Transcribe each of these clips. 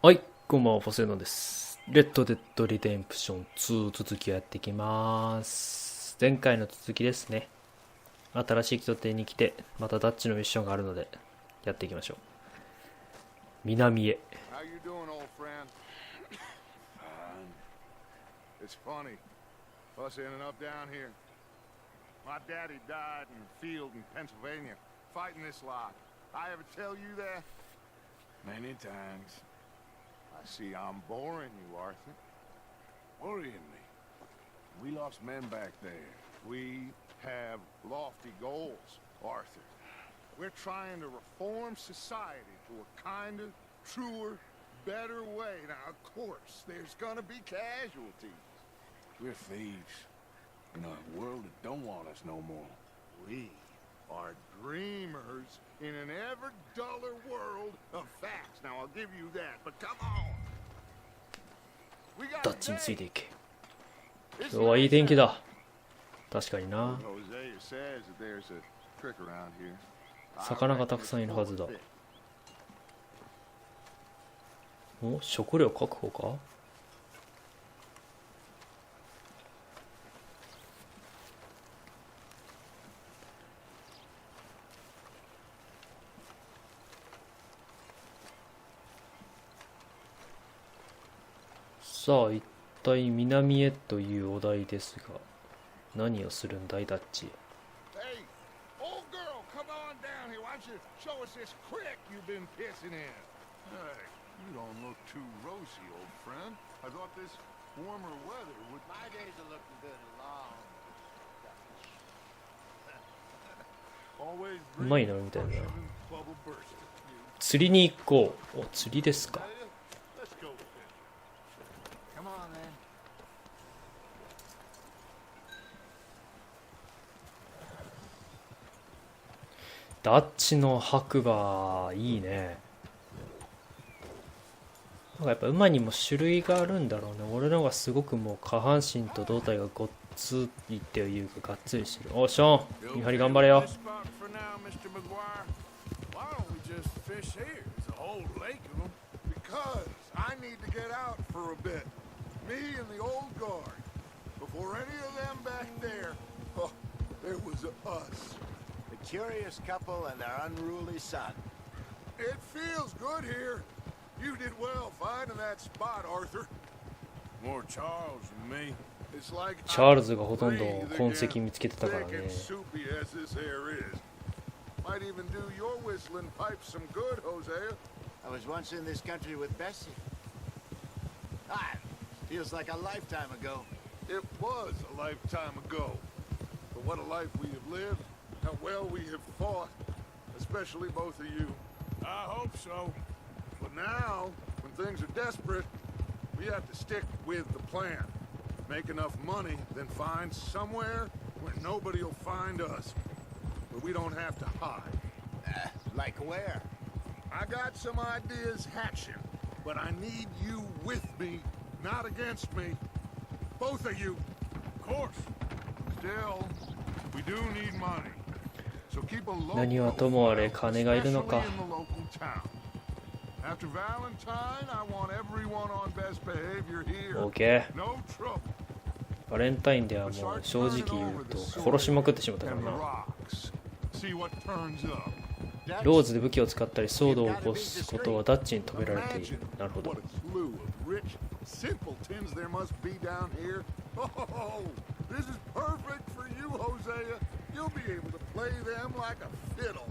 はい、こんばんは、ポセイドンです。レッドデッドリデンプション2続きをやっていきます。前回の続きですね。新しい拠点に来て、またダッチのミッションがあるので、やっていきましょう。南へ。How you doing, old friend? It's funny, us ending up down here. My daddy died in the field in Pennsylvania, fighting this lot. I ever tell you that? Many times. I see I'm boring you, Arthur. Worrying me. We lost men back there. We have lofty goals, Arthur. We're trying to reform society to a kinder, truer, better way. Now, of course, there's gonna be casualties. We're thieves. In a world that don't want us no more. We are dreamers in an ever duller world of facts. Now, I'll give you that, but come on. We got ダッチについていけ。今日はいい天気だ。確かにな。 Hosea says that there's a trick around here. 魚がたくさんいるはずだ。お、食料確保か。さあ、一体南へというお題ですが、何をするんだい、ダッチ。 Hey, old girl, come on down here. Why don't you show us this creek you've been pissing in? Hey, you don't look too rosy, old friend. I thought this warmer weather would... My days are looking good and long. Always うまいなみたいな。 bubble bursting. 釣りに行こう。お、釣りですか。 Let's go with it. Come on, then. ダッチの白馬いいね。なんかやっぱ馬にも種類があるんだろうね。俺のがすごくもう下半身と胴体がごっついっていうかがっつりしてる。お、ショーン、見張り頑張れよ。 This spot for now, Mr. McGuire. Why don't we just fish here? There's a whole lake of them. Because I need to get out for a bit. Me and the old guard. Before any of them back there, oh, there was us. The curious couple and their unruly son. It feels good here. You did well finding that spot, Arthur. More Charles than me. It's like チャールズがほとんど痕跡見つけてたから thick ね。 and soupy as this air is. Might even do your whistling pipes some good, Hosea. I was once in this country with Bessie. Ah, feels like a lifetime ago. It was a lifetime ago. But what a life we have lived. How well we have fought. Especially both of you. I hope so. But now, when things are desperate, we have to stick with the plan. Make enough money, then find somewhere where nobody will find us. Where we don't have to hide. Like where? I got some ideas hatching, but I need you with me, not against me. Both of you. Of course. Still, we do need money. So keep a low 何はともあれ金がいるのか。 especially in the local town. After Valentine, I want everyone on best behavior here. OK。 No trouble. バレンタインではもう正直言うと殺しまくってしまったから And the な。 rocks. See what turns up. ローズで武器を使ったり騒動を起こすことはダッチに止められている。なるほど。 What a slew of rich simpletons there must be down here. Oh, this is perfect for you, Hosea. You'll be able to play them like a fiddle.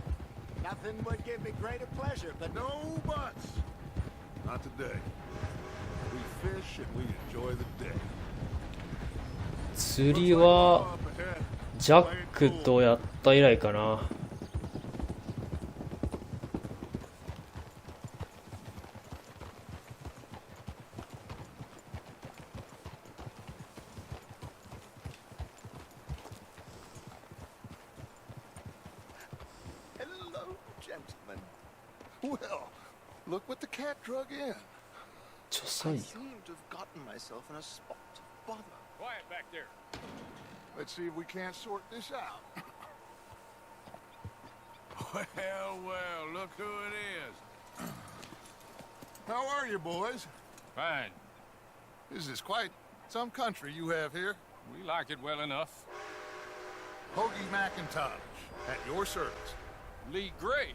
Nothing would give me greater pleasure, but No buts. Not today. We fish and we enjoy the day. 釣りは Up ahead. ジャックとやった以来かな。 Hello, gentlemen. Well, look what the cat drug in. ちょさい I よ。 seem to have gotten myself in a spot of bother. Quiet back there. Let's see if we can't sort this out. Well, well, look who it is. How are you, boys? Fine. This is quite some country you have here. We like it well enough. Hoagie McIntosh, at your service. Lee Gray.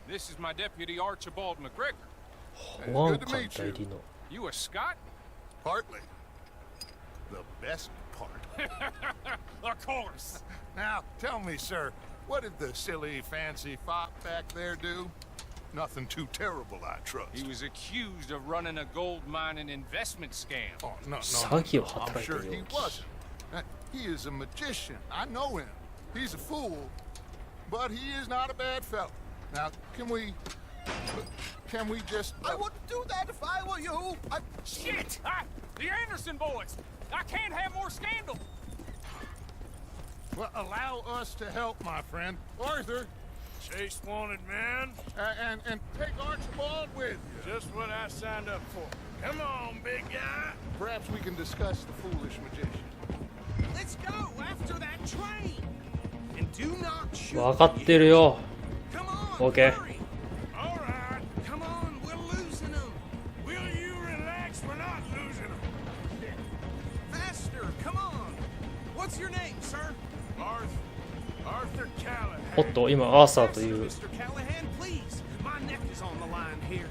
This is my deputy Archibald McGregor. 保安官代理の You a Scot? Partly. The best part. Of course. Now, tell me, sir, what did the silly, fancy fop back there do? Nothing too terrible, I trust. He was accused of running a gold mining investment scam. Oh, no,詐欺を I'm 働いて sure る he 容疑 wasn't. He is a magician. I know him. He's a fool, but he is not a bad fellow. Now, can we just... I wouldn't do that if I were you. Shit! The Anderson boys! I can't have more scandal! Well, allow us to help, my friend. Arthur, Chase wanted man. and take Archibald with you. Just what I signed up for. Come on, big guy. Perhaps we can discuss the foolish magician. Let's go after that train. And do not shoot. 分かってるよ Come on. Okay. Hurry. All right. Come on. We're losing them. Will you relax? We're not losing them. Faster. Come on. What's your name, sir? Arthur Callahan. おっと今アーサーという Mr. Callahan, please. My neck is on the line here.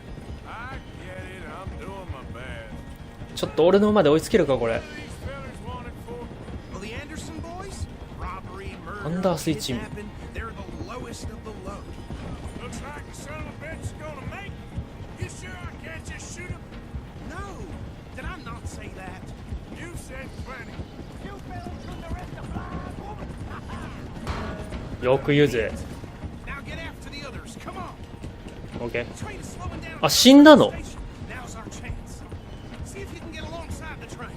I get it. I'm doing my best. ちょっと俺の馬で追いつけるかこれ These fellas wanted for. Well, the Anderson boys? Robbery, murder, アンダースイッチ kidnapping. They're the lowest of the low. Looks like the son of a bitch is gonna make it. You sure I can't just shoot him? No. Did I not say that? You said plenty. You fellas from the rest of flying woman. よく言うぜ Now get after the others. Come on. OK Train is slowing down. あ死んだの Now's our chance. See if you can get alongside the train.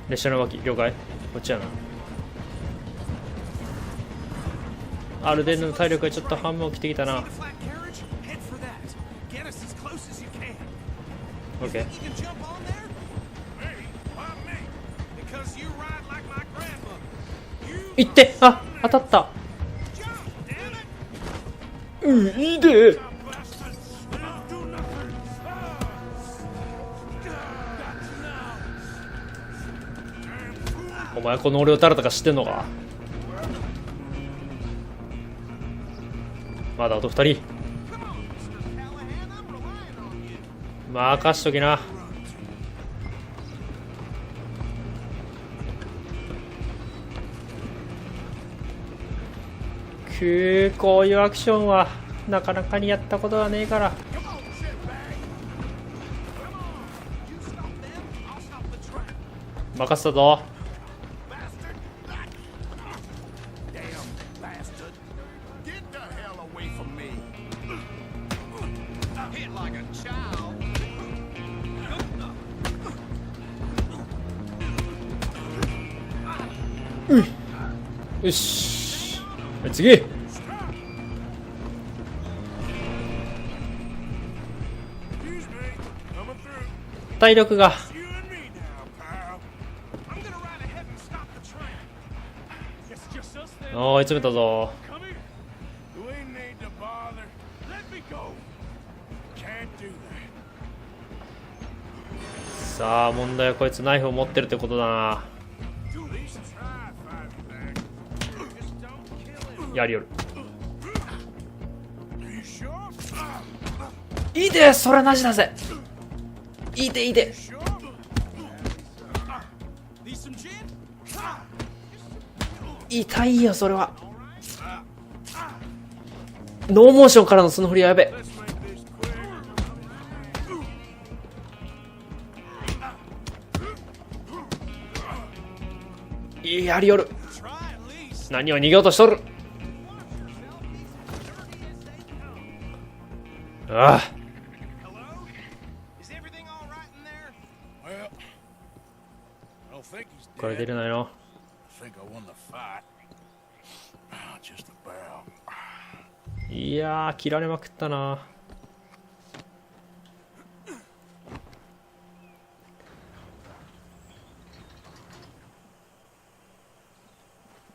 列車の脇了解こっちやなアルデンの体力がちょっと半分起きてきた See な the flat carriage? Head for that. Get us as close as you can. OK You can jump on there? Hey, why me? Because you ride like my grandmother. いってあ当たった Jump, damn it. うんいいで Bastards. They'll do nothing. Damn fool. お前この俺を誰だか知ってんのかまだあと2人 Come on, Mr. Callahan. I'm relying on you. 任しときなこういうアクションはなかなかにやったことはねえから Come on, shitbag. Come on. You stop them, I'll stop the train. 任せたぞ Bastard. Damn bastard. Get the hell away from me. Hit like a child. よしはい次 Excuse me. Coming through. 体力が You and me now, pal. I'm gonna ride ahead and stop the train. It's just us then. 追い詰めたぞ Come here. We need to bother. Let me go. Can't do that. さあ問題はこいつナイフを持ってるってことだな At least try fighting back. Just don't kill him. やりよる You sure? いいでそれなしだぜいいでいいで Sure? Need some gin? 痛いよそれはノーモーションからのその振りはやべ Let's make this quick. いいやりよる Try at least. 何を逃げようとしとるああ Hello? Is everything all right in there? Well, I don't think he's これ dead. 出れないの I think I won the fight. Just about. いやー切られまくったな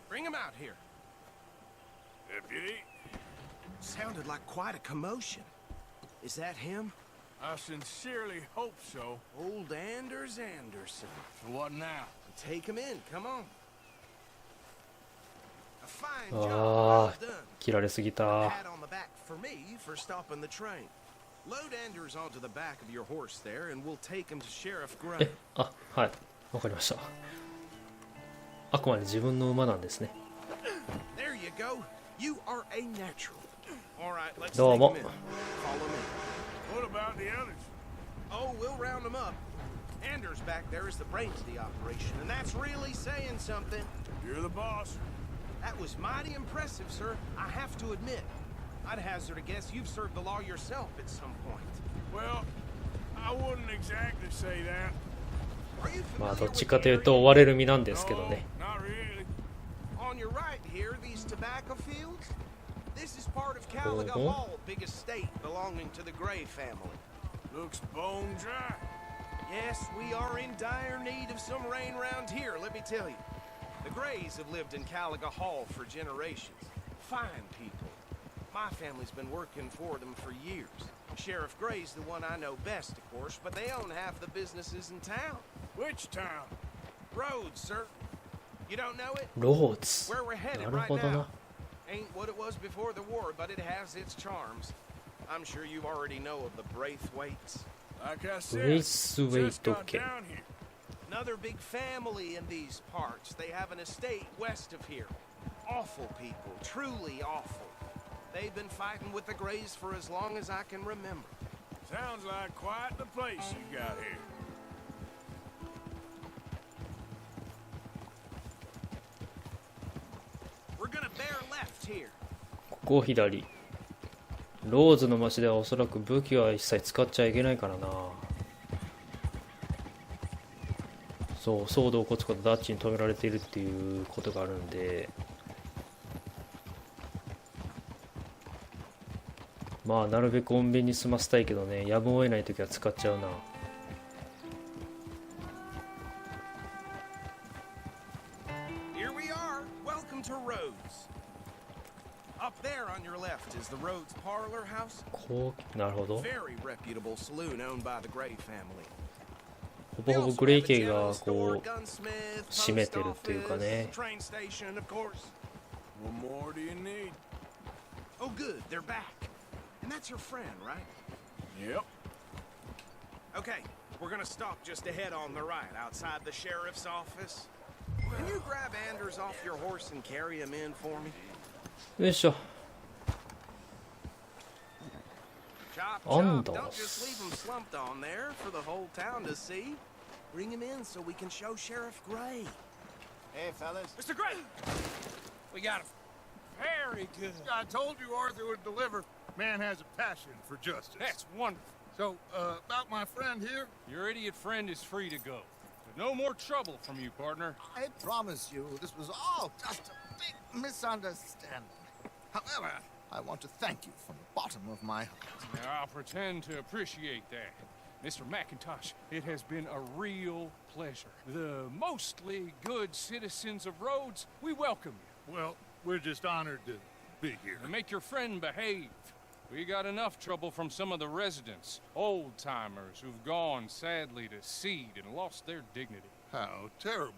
Bring him out here. Deputy? Sounded like quite a commotion. Is that him? I sincerely hope so. Old Anders Anderson. So what now? Take him in, come on. A fine job, あ well あ done. 切られすぎ A た。 pat on the back for me for stopping the train. Load Anders onto the back of your horse there, and we'll take him to Sheriff Gray. え、あ、はい、わかりました。あくまで自分の馬なんですね。 There you go. You are a natural. All right, let's どう take も him in. Follow me. What about the others? Oh, we'll round them up. Anders back there is the brains of the operation, and that's really saying something. You're the boss. That was mighty impressive, sir. I have to admit. I'd hazard a guess you've served the law yourself at some point. Well, I wouldn't exactly say that. Are you まあ familiar どっ with ち the かというと area? 追われる身なんですけ No, どね。 not really. On your right here, these tobacco fields? This is part of Caliga Mhm. Hall, big estate belonging to the Gray family. Looks bone dry. Yes, we are in dire need of some rain round here, let me tell you. The Grays have lived in Caliga Hall for generations. Fine people. My family's been working for them for years. Sheriff Gray's the one I know best, of course, but they own half the businesses in town. Which town? Rhodes, sir. You don't know it? ローズ。 Where we're headed なる right ほど now. な。 Ain't what it was before the war, but it has its charms. I'm sure you already know of the Braithwaites. Like I said, ブレイスウェイ just ト got 家。 down here. Another big family in these parts. They have an estate west of here. Awful people, truly awful. They've been fighting with the Grays for as long as I can remember. Sounds like quite the place you got here. We're gonna bear left here. ここ左。ローズの町ではおそらく武器は一切使っちゃいけないからな。そう、騒動を起こすことダッチに止められているっていうことがあるんで、まあなるべく穏便に済ませたいけどね、やむを得ない時は使っちゃうな。Here we are. Welcome to Rhodes. Up there on your left is the Rhodes Parlor House. こう、なるほど。 Very reputable saloon owned by the Gray family. ほぼほぼグレイ系がこう閉めてるっていうかね。 Train station, of course. What more do you need? Oh, good, they're back. And that's your friend, right? Yep. Okay, we're gonna stop just ahead on the right, outside the sheriff's office. Can you grab Anders off your horse and carry him in for me? よいしょ。 Chop, Anders. chop. Don't just leave him slumped on there for the whole town to see. Bring him in so we can show Sheriff Gray. Hey, fellas. Mr. Gray! We got him. Very good. I told you Arthur would deliver. Man has a passion for justice. That's wonderful. So, about my friend here, Your idiot friend is free to go. But no more trouble from you, partner. I promise you, this was all just a big misunderstanding. However, I want to thank you from the bottom of my heart. Now, I'll pretend to appreciate that. Mr. McIntosh, it has been a real pleasure. The mostly good citizens of Rhodes, we welcome you. well, we're just honored to be here. And make your friend behave. We got enough trouble from some of the residents, old-timers who've gone, sadly, to seed and lost their dignity. How terrible.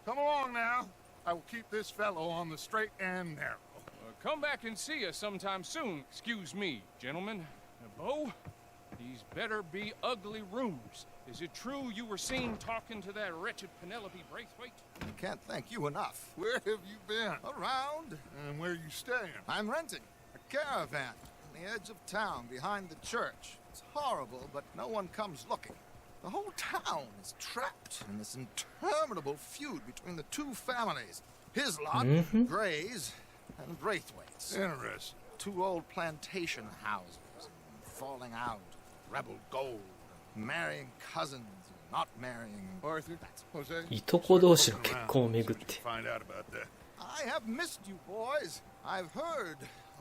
Come along now. I will keep this fellow on the straight and narrow. Come back and see us sometime soon. Excuse me, gentlemen. Bo, these better be ugly rumors. Is it true you were seen talking to that wretched Penelope Braithwaite? I can't thank you enough. Where have you been? Around, And where are you staying? I'm renting a caravan on the edge of town behind the church. It's horrible, but no one comes looking. The whole town is trapped in this interminable feud between the two families. His lot, Gray's, and Braithwaite's. Interesting. Two old plantation houses, falling out, rebel gold, marrying cousins, not marrying. Arthur, Jose, いとこ同士の look 結 around. 婚をめ See ぐっ what て you find out about that. I have missed you, boys. I've heard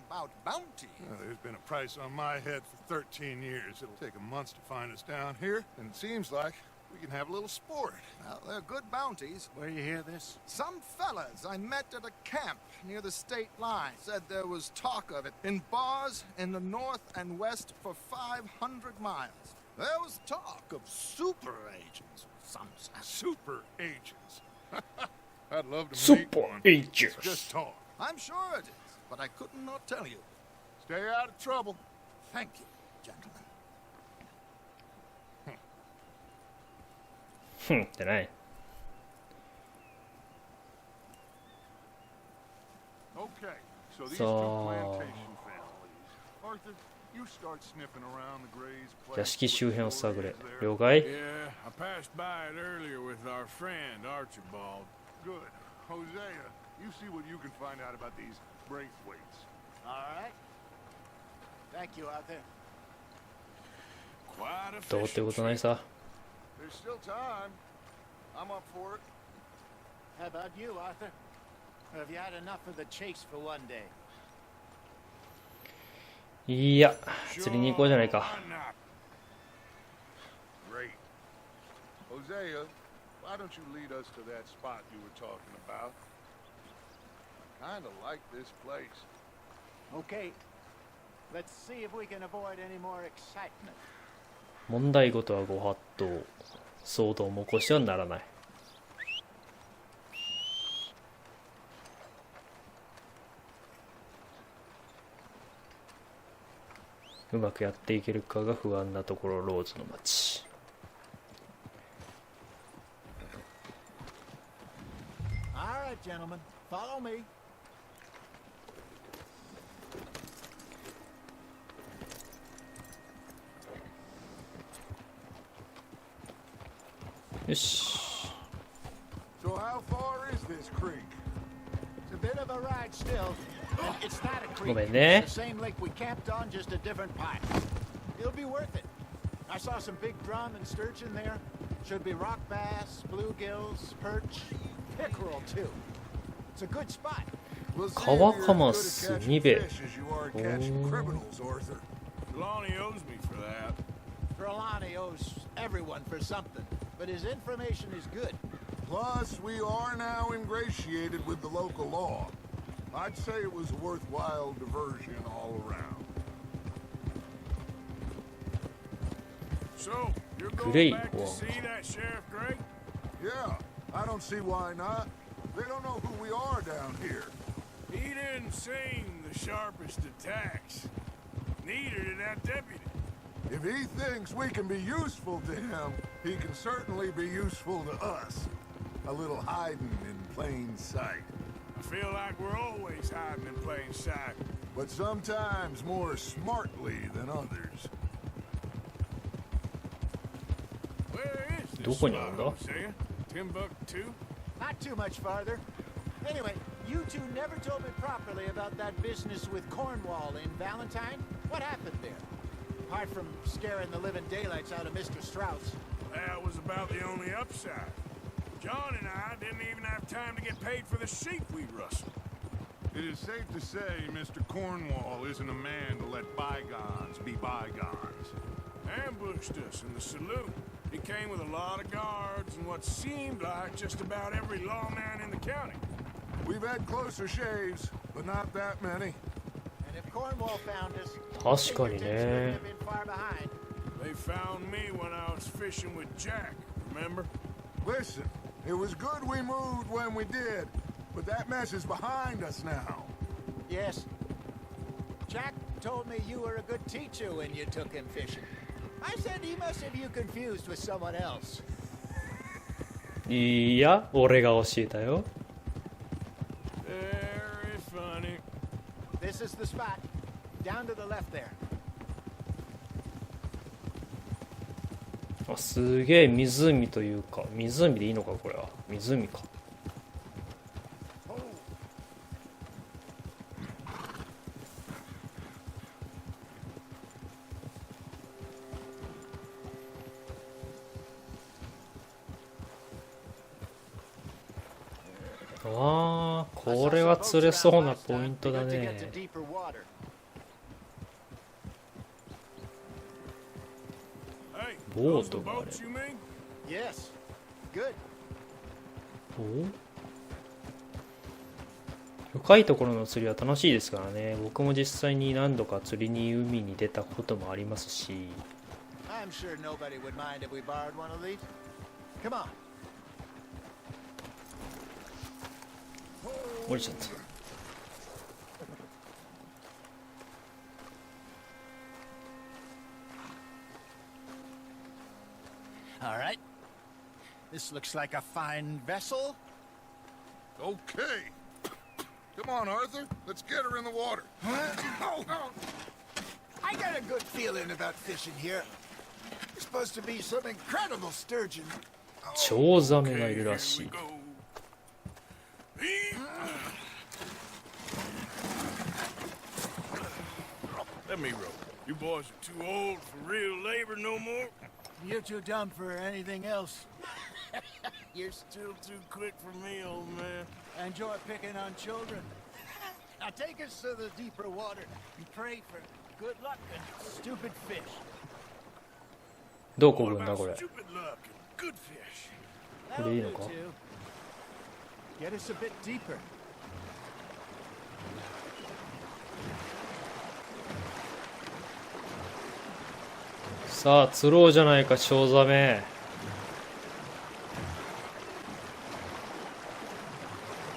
about bounty. Well, there's been a price on my head for 13 years. It'll take 'em months to find us down here, and it seems like We can have a little sport. Well, they're good bounties. Where you hear this? Some fellas I met at a camp near the state line said there was talk of it in bars in the north and west for 500 miles. There was talk of super agents. Some Super agents. I'd love to meet Super one. agents. It's just talk. I'm sure it is, but I couldn't not tell you. Stay out of trouble. Thank you, gentlemen. ふんってない。 Okay, so these two So- plantation families. Arthur, you start sniffing around the Gray's place. 屋敷周辺を探れ。 Stories there. 了解。 Yeah, I passed by it earlier with our friend Archibald. Good. Hosea, you see what you can find out about these Braithwaites. All right. Thank you, Arthur. Quite a どうってことないさ。 There's still time. I'm up for it. How about you, Arthur? Or have you had enough of the chase for one day? いや、釣りに行こうじゃないか。 Why not? Great. Hosea, why don't you lead us to that spot you were talking about? Kinda like this place. Okay. Let's see if we can avoid any more excitement. 問題事はご法度。騒動も起こしてはならない。うまくやっていけるかが不安なところ、ローズの街。 All right, gentlemen. Follow me. よし。 So how far is this creek? It's a bit of a ride still. It's not a creek. ごめんね。 It's the same lake we camped on, just a different pipe. It'll be worth it. I saw some big drum and sturgeon there. Should be rock bass, bluegills, perch, pickerel too. It's a good spot. We'll see if 川 you're as カ good マ at ス catching ニベ。 fish as you are catching criminals, Arthur. Lonnie owes me for that. Trelawney owes everyone for something, but his information is good. Plus, we are now ingratiated with the local law. I'd say it was a worthwhile diversion all around. So, you're going Great back to one. see that Sheriff Gray? Yeah, I don't see why not. They don't know who we are down here. He didn't seem the sharpest attacks. Neither did that deputy. If he thinks we can be useful to him, he can certainly be useful to us. A little hiding in plain sight. I feel like we're always hiding in plain sight. But sometimes more smartly than others. Where is this どこにあるんだ？ spot, Hosea? Timbuktu? Not too much farther. Anyway, you two never told me properly about that business with Cornwall in Valentine. What happened there? Apart from scaring the living daylights out of Mr. Strauss. That was about the only upside. John and I didn't even have time to get paid for the sheep we rustled. It is safe to say Mr. Cornwall isn't a man to let bygones be bygones. Ambushed us in the saloon. He came with a lot of guards and what seemed like just about every lawman in the county. We've had closer shaves, but not that many. And if Cornwall found us, 確かに fingertips ね wouldn't have been far behind. They found me when I was fishing with Jack, remember? Listen, it was good we moved when we did, but that mess is behind us now. Yes. Jack told me you were a good teacher when you took him fishing. I said he must have you confused with someone else. いや、俺が教えたよ。 Very funny. This is the spot. Down to the left there. あ、すげえ湖というか、湖でいいのかこれは。湖か。ああ、これは釣れそうなポイントだね。 Hey, Boat those the about boats it. you mean? Yes. Good. 深いところの釣りは楽しいですからね。僕も実際に何度か釣りに海に出たこともありますし。 I'm sure nobody would mind if we borrowed one of these. Come on. 降りちゃった。All right. This looks like a fine vessel. Okay. Come on, Arthur. Let's get her in the water. Oh. I got a good feeling about fishing here. There's supposed to be some incredible sturgeon. チョウザメがいるらしい。Let me row. You boys are too old for real labor no more. You're too dumb for anything else. You're still too quick for me, old man. Enjoy picking on children. Now take us to the deeper water and pray for good luck and stupid fish. どうこぐんだこれ。 Stupid luck and good fish. これいいのか？ Get us a bit deeper. さあ釣ろうじゃないかチョウザメ。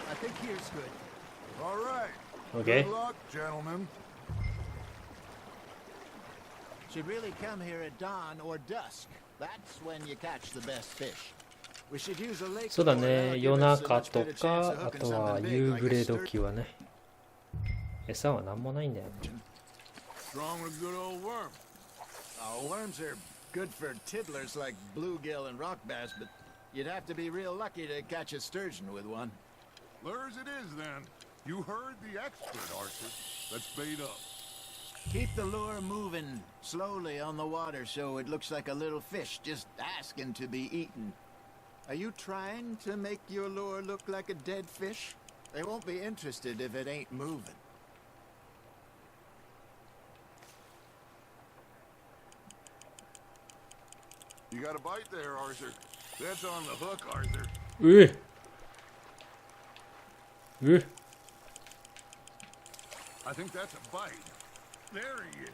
I think here's good. All right. Okay. Good luck, gentlemen. Should really come here at dawn or dusk. That's when you catch the best fish. We should use a lake. そうだね。夜中とかあとは夕暮れ時はね。餌はなんもないんだよね。 Strong with good old worm. Oh, worms are good for tiddlers like bluegill and rock bass, but you'd have to be real lucky to catch a sturgeon with one. Lures it is, then. You heard the expert, Arthur. Let's bait up. Keep the lure moving slowly on the water so it looks like a little fish just asking to be eaten. Are you trying to make your lure look like a dead fish? They won't be interested if it ain't moving. You got a bite there, Arthur. That's on the hook, Arthur. うえ。 I think that's a bite. There he is.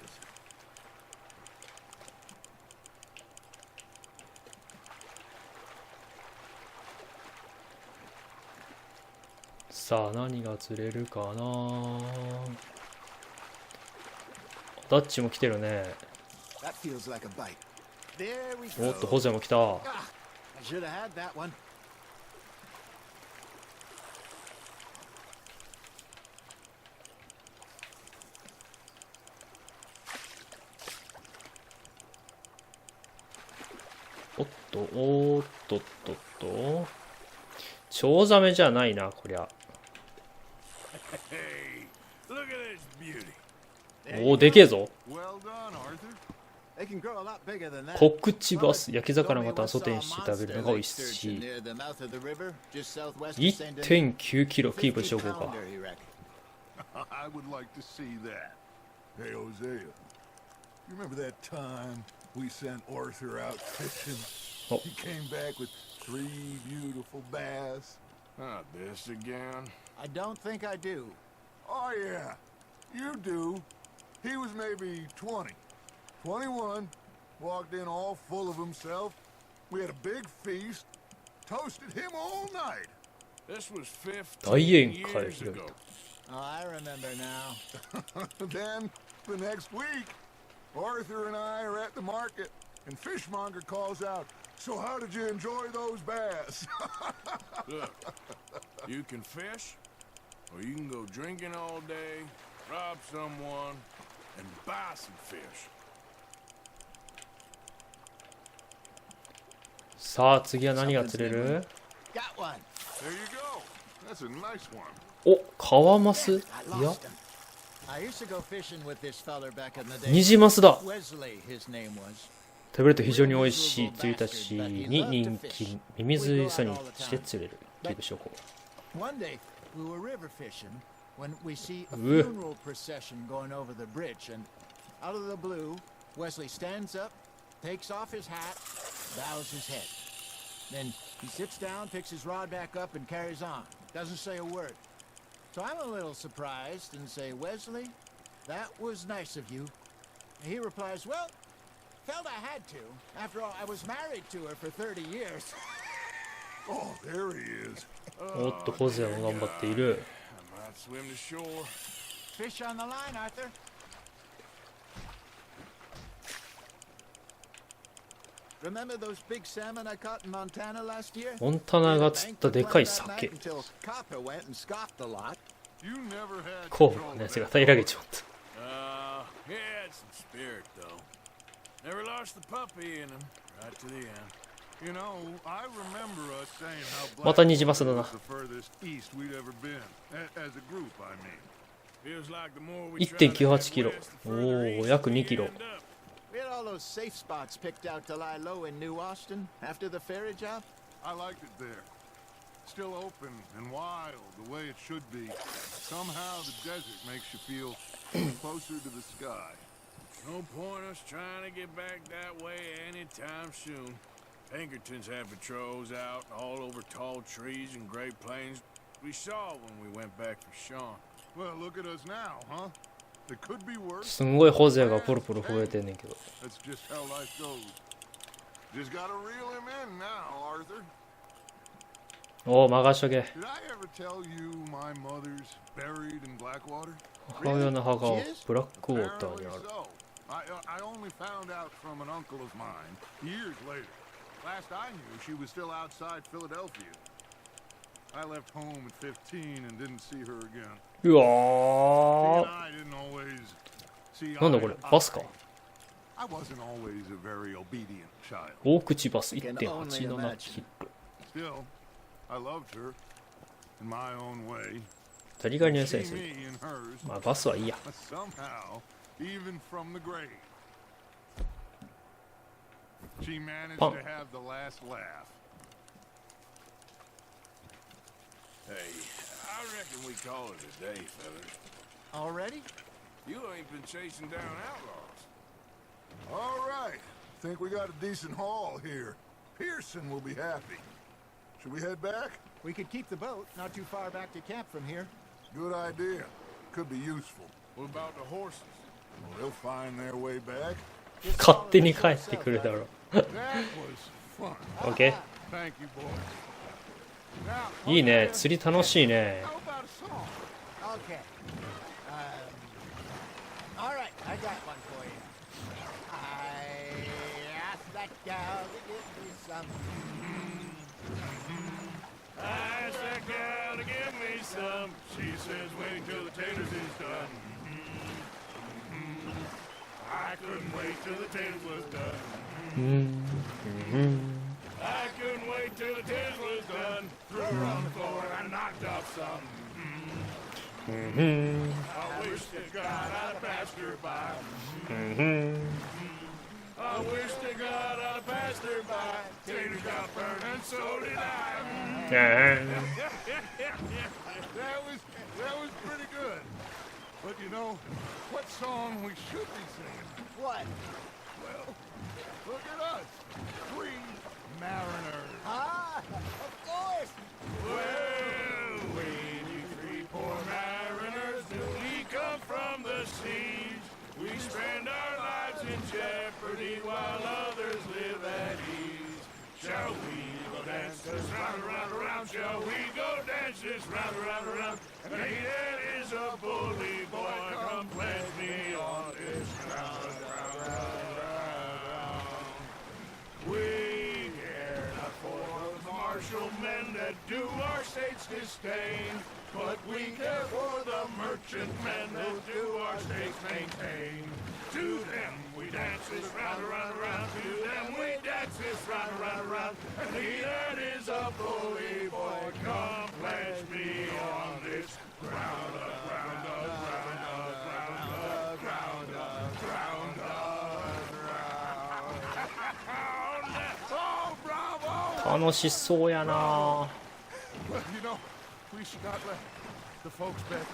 さあ何が釣れるかな。ダッチも来てるね。 That feels like a bite. There we お go. っとホゼも来た。 Ah, I should have had that one. おっとおーっとっとっと。チョウザメじゃないなこりゃ。 Hey, look at this beauty. おおでけえぞ。 Well done, Arthur. They can grow a lot bigger than that. コクチバス焼き魚またはソテーにして食べるのが美味しい。 1.9 キロキープしようか。 I would like to see that. Hey, Hosea. You remember that time we sent Arthur out fishing? Oh. He came back with 3 beautiful bass. Not this again. I don't think I do. Oh, yeah. You do. He was maybe 20. 21. Walked in all full of himself. We had a big feast. Toasted him all night. This was 15 大宴会 years ago. Oh, I remember now. Then, the next week, Arthur and I are at the market, and Fishmonger calls out, "So how did you enjoy those bass?" Look, you can fish, or you can go drinking all day, rob someone, and buy some fish. さあ次は何が釣れる？ Got one. There you go. That's a nice one. お、カワマス？い I や、 lost him. I used to go fishing with this feller back in the day. ニジマスだ。 Wesley, his name was. 食べると非常に美味しい釣りたちに人気。ミミズ餌にして釣れる。キープしよう。 One day we were river fishing when we see a Ugh. funeral procession going over the bridge, and out of the blue, Wesley stands up, takes off his hat, bows his head. Then he sits down, picks his rod back up, and carries on. Doesn't say a word. So I'm a little surprised and say, Wesley, that was nice of you. And he replies, well, felt I had to. After all, I was married to her for 30 years. Oh, there he is. おっとホゼも頑張っている。 I might swim to shore. Fish on the line, Arthur. Remember those big salmon I caught in Montana last year? モンタナが釣ったでかい鮭。 Until Copper went and scoffed a lot. You never had 後 control 部 of のやつが that. 平らげちまった。 He had some spirit, though. Never lost the puppy in him, right to the end. You know, I remember us saying how またニジマスだ Blackwater な。 was the furthest east we'd ever been. As a group, I mean. Feels like the more we try to 1.98 head キロ。 west, the お further お、 east 約 we 2キロ。 end up. We had all those safe spots picked out to lie low in New Austin after the ferry job. I liked it there. Still open and wild, the way it should be. Somehow the desert makes you feel closer to the sky. No point us trying to get back that way anytime soon. Pinkertons had patrols out all over tall trees and Great Plains. We saw when we went back for Sean. Well, look at us now, huh? It could be worse. すんごいホゼがポロポロ増えてんねんけど。 That's just how life goes. Just gotta reel him in now, Arthur. おお、任しとけ。 Did I ever tell you my mother's buried in Blackwater? 母親の墓はブラックウォーター Apparently にある。 so. I only found out from an uncle of mine years later. Last I knew, she was still outside Philadelphia. I left home at 15 and didn't see her again. う She わ and I didn't always see ー。なんだ eye これ to バスか。 I wasn't always a very obedient child. 大口バス 1.87 キロ。 Still, I loved her in my own way. ザリガニの She 先生。 me and hers. まあバスはいいや。 Somehow, even from the grave, she managed Punk. to have the last laugh. Hey, I reckon we call it a day, fellas. Already? You ain't been chasing down outlaws. All right, think we got a decent haul here. Pearson will be happy. Should we head back? We could keep the boat not too far back to camp from here. Good idea. Could be useful. What about the horses? Well, they'll find their way back. 勝手に帰ってくるだろう。 That was fun. OK? Thank you, boys. Now, いいね。釣り楽しいね。 how about a song? Okay. All right, I got one for you. I asked that gal to give me some. I asked that gal to give me some. She says wait till the taters is done. I couldn't wait till the taters was done. I couldn't wait till the taters was done. Threw her on the floor and knocked off some. I wish to God I'd passed her by. I wish to God I'd passed her by. Taters got burned and so did I. That was pretty good. But you know, what song we should be singing? What? Well, look at us. Three mariners. Ah, of course. Well, we three poor mariners, newly come from the seas. We spend our lives in jeopardy while others live at ease. Shall we go dance this round, around, around? Shall we go dance this round, around, around? And he that is a bully boy, come pledge me on this round, round, round, round. We care not for the martial men that do our state's disdain, but we care for the merchant men that do our state's maintain. To them we dance this round, around, around. To them we dance this round, around, around. And he that is a bully boy, come pledge me on this ground up, ground up, ground up, ground up, ground up, ground up, ground. Oh, bravo! 楽しそうやな。 Well, you know, we should not let the folks back in.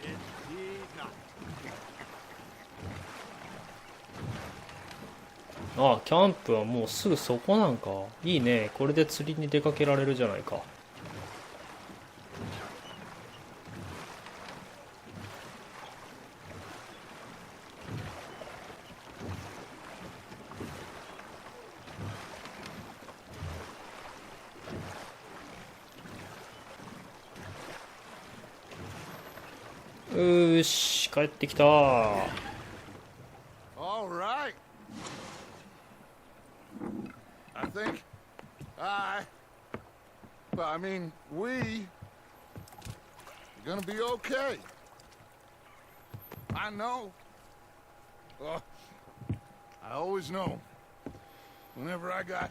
Indeed not. あ、キャンプはもうすぐそこなんか。いいね。これで釣りに出かけられるじゃないか。し、帰ってきた。 All right. I think I mean, we gonna be okay. I know. Oh, I always know. Whenever I got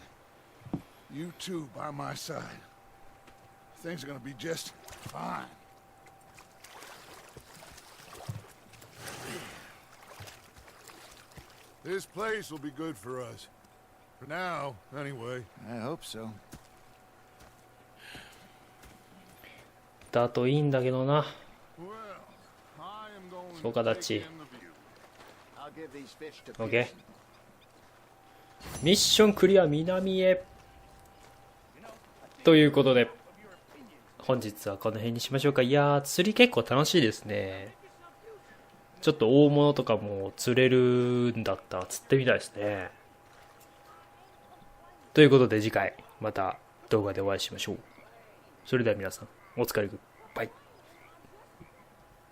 you two by my side, things are gonna be just fine. This place will be good for us. For now, anyway. I hope so. だといいんだけどな。 Well, I am going そうか、 to ダッ take チ。 in the view. I'll give these fish to OK。 Pearson. ミッションクリア、南へ。ということで、本日はこの辺にしましょうか。いやー、釣り結構楽しいですね。ちょっと大物とかも釣れるんだったら釣ってみたいですね。ということで次回また動画でお会いしましょう。それでは皆さんお疲れ。